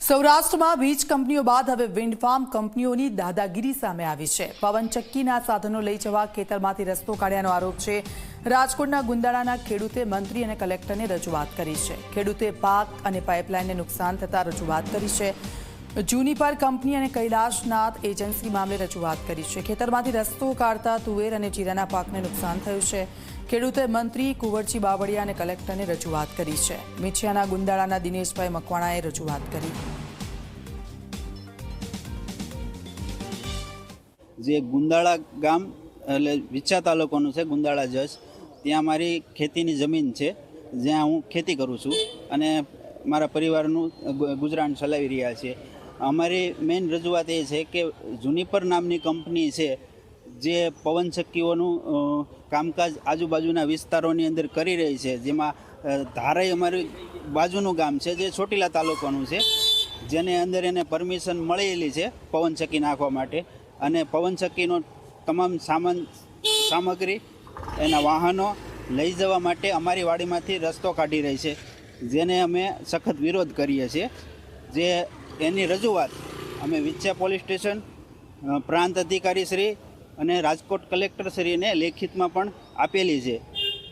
સૌરાષ્ટ્રમાં વીજ કંપનીઓ બાદ હવે વિન્ડ ફાર્મ કંપનીઓની દાદાગીરી સામે આવી છે। પવનચક્કીના સાધનો લઈ જવા ખેતરમાંથી રસ્તો કાઢ્યાનો આરોપ છે। રાજકોટના ગુંદાળાના ખેડૂતે મંત્રી અને કલેક્ટરને રજૂઆત કરી છે। ખેડૂતે પાક અને પાઇપલાઇનને નુકસાન થતાં રજૂઆત કરી છે। જુનિપર કંપની અને કૈલાશનાથ એજન્સી મામલે રજૂઆત કરી છે। ખેતરમાંથી રસ્તો કાઢતા તુવેર અને જીરાના પાકને નુકસાન થયું છે। ખેડૂતે મંત્રી કુંવરજી બાવળિયા અને કલેક્ટરને રજૂઆત કરી છે। મીઠિયાના ગુંદાળાના દિનેશભાઈ મકવાણાએ રજૂઆત કરી। જે ગુંદાળા ગામ એટલે વિછા તાલુકાનું છે, ગુંદાળા જસ, ત્યાં મારી ખેતીની જમીન છે, જ્યાં હું ખેતી કરું છું અને મારા પરિવારનું ગુજરાન ચલાવી રહ્યા છીએ। અમારી મેઇન રજૂઆત એ છે કે જુનિપર નામની કંપની છે, જે પવનચક્કીઓનું કામકાજ આજુબાજુના વિસ્તારોની અંદર કરી રહી છે, જેમાં ધારાઈ અમારી બાજુનું ગામ છે, જે ચોટીલા તાલુકાનું છે, જેને અંદર એને પરમિશન મળેલી છે પવનચક્કી નાખવા માટે, અને પવનચક્કીનો તમામ સામગ્રી એના વાહનો લઈ જવા માટે અમારી વાડીમાંથી રસ્તો કાઢી રહી છે, જેને અમે સખત વિરોધ કરીએ છીએ। જે એની રજૂઆત અમે વિછા પોલીસ સ્ટેશન, પ્રાંત અધિકારી શ્રી અને રાજકોટ કલેક્ટર શ્રીને લેખિતમાં પણ આપેલી છે।